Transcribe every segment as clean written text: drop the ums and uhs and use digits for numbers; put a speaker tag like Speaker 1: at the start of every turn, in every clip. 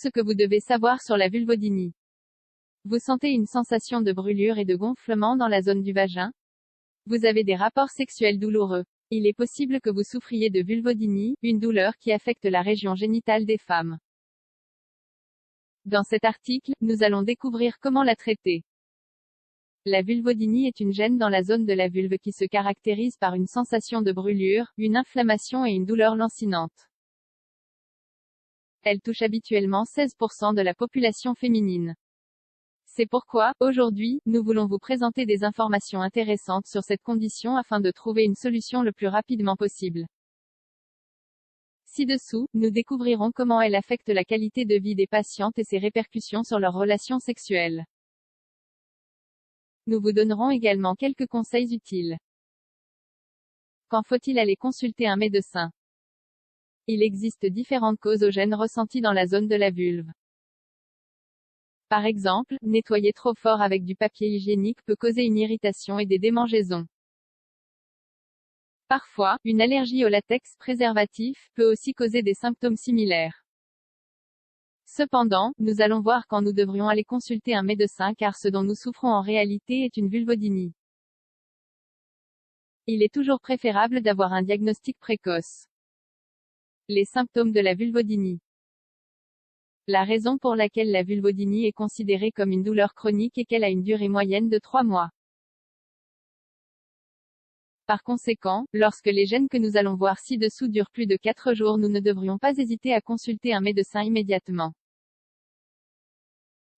Speaker 1: ce que vous devez savoir sur la vulvodynie. Vous sentez une sensation de brûlure et de gonflement dans la zone du vagin? Vous avez des rapports sexuels douloureux. Il est possible que vous souffriez de vulvodynie, une douleur qui affecte la région génitale des femmes. Dans cet article, nous allons découvrir comment la traiter. La vulvodynie est une gêne dans la zone de la vulve qui se caractérise par une sensation de brûlure, une inflammation et une douleur lancinante. Elle touche habituellement 16% de la population féminine. C'est pourquoi, aujourd'hui, nous voulons vous présenter des informations intéressantes sur cette condition afin de trouver une solution le plus rapidement possible. Ci-dessous, nous découvrirons comment elle affecte la qualité de vie des patientes et ses répercussions sur leurs relations sexuelles. Nous vous donnerons également quelques conseils utiles. Quand faut-il aller consulter un médecin? Il existe différentes causes aux gènes ressentis dans la zone de la vulve. Par exemple, nettoyer trop fort avec du papier hygiénique peut causer une irritation et des démangeaisons. Parfois, une allergie au latex préservatif peut aussi causer des symptômes similaires. Cependant, nous allons voir quand nous devrions aller consulter un médecin car ce dont nous souffrons en réalité est une vulvodynie. Il est toujours préférable d'avoir un diagnostic précoce. Les symptômes de la vulvodynie. La raison pour laquelle la vulvodynie est considérée comme une douleur chronique est qu'elle a une durée moyenne de 3 mois. Par conséquent, lorsque les gènes que nous allons voir ci-dessous durent plus de 4 jours, nous ne devrions pas hésiter à consulter un médecin immédiatement.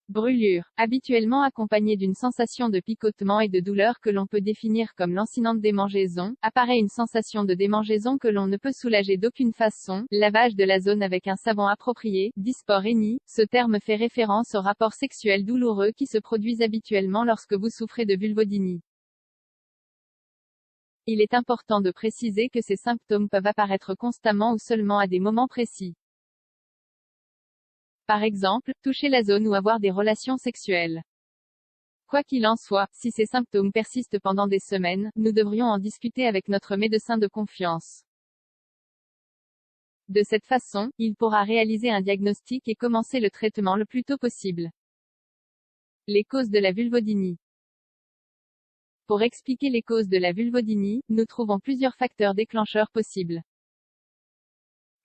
Speaker 1: Brûlure, habituellement accompagnée d'une sensation de picotement et de douleur que l'on peut définir comme lancinante démangeaison, apparaît une sensation de démangeaison que l'on ne peut soulager d'aucune façon. Lavage de la zone avec un savon approprié, dysporénie, ce terme fait référence aux rapports sexuels douloureux qui se produisent habituellement lorsque vous souffrez de vulvodynie. Il est important de préciser que ces symptômes peuvent apparaître constamment ou seulement à des moments précis. Par exemple, toucher la zone ou avoir des relations sexuelles. Quoi qu'il en soit, si ces symptômes persistent pendant des semaines, nous devrions en discuter avec notre médecin de confiance. De cette façon, il pourra réaliser un diagnostic et commencer le traitement le plus tôt possible. Les causes de la vulvodynie. Pour expliquer les causes de la vulvodynie, nous trouvons plusieurs facteurs déclencheurs possibles.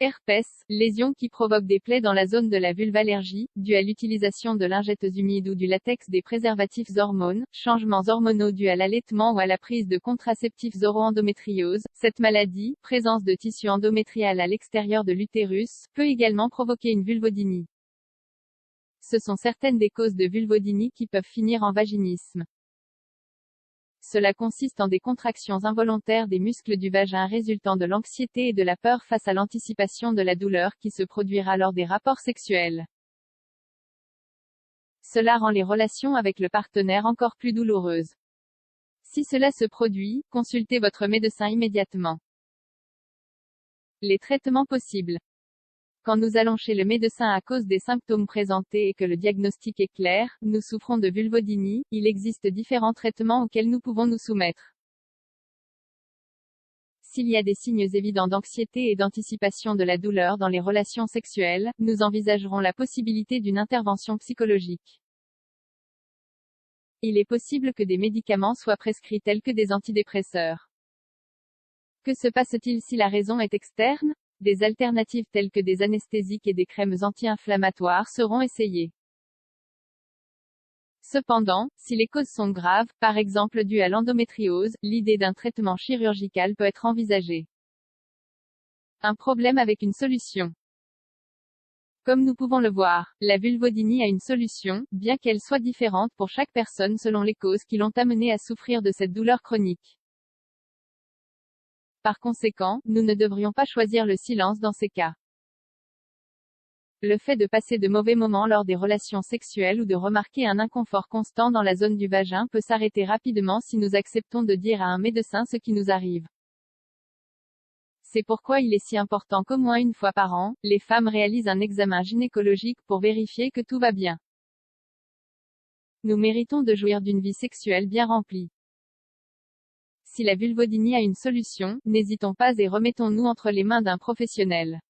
Speaker 1: Herpès, lésions qui provoquent des plaies dans la zone de la vulve. Allergie, due à l'utilisation de lingettes humides ou du latex, des préservatifs. Hormones, changements hormonaux dus à l'allaitement ou à la prise de contraceptifs oraux. Endométriose, cette maladie, présence de tissu endométrial à l'extérieur de l'utérus, peut également provoquer une vulvodynie. Ce sont certaines des causes de vulvodynie qui peuvent finir en vaginisme. Cela consiste en des contractions involontaires des muscles du vagin résultant de l'anxiété et de la peur face à l'anticipation de la douleur qui se produira lors des rapports sexuels. Cela rend les relations avec le partenaire encore plus douloureuses. Si cela se produit, consultez votre médecin immédiatement. Les traitements possibles. Quand nous allons chez le médecin à cause des symptômes présentés et que le diagnostic est clair, nous souffrons de vulvodynie, il existe différents traitements auxquels nous pouvons nous soumettre. S'il y a des signes évidents d'anxiété et d'anticipation de la douleur dans les relations sexuelles, nous envisagerons la possibilité d'une intervention psychologique. Il est possible que des médicaments soient prescrits tels que des antidépresseurs. Que se passe-t-il si la raison est externe? Des alternatives telles que des anesthésiques et des crèmes anti-inflammatoires seront essayées. Cependant, si les causes sont graves, par exemple dues à l'endométriose, l'idée d'un traitement chirurgical peut être envisagée. Un problème avec une solution. Comme nous pouvons le voir, la vulvodynie a une solution, bien qu'elle soit différente pour chaque personne selon les causes qui l'ont amenée à souffrir de cette douleur chronique. Par conséquent, nous ne devrions pas choisir le silence dans ces cas. Le fait de passer de mauvais moments lors des relations sexuelles ou de remarquer un inconfort constant dans la zone du vagin peut s'arrêter rapidement si nous acceptons de dire à un médecin ce qui nous arrive. C'est pourquoi il est si important qu'au moins une fois par an, les femmes réalisent un examen gynécologique pour vérifier que tout va bien. Nous méritons de jouir d'une vie sexuelle bien remplie. Si la vulvodynie a une solution, n'hésitons pas et remettons-nous entre les mains d'un professionnel.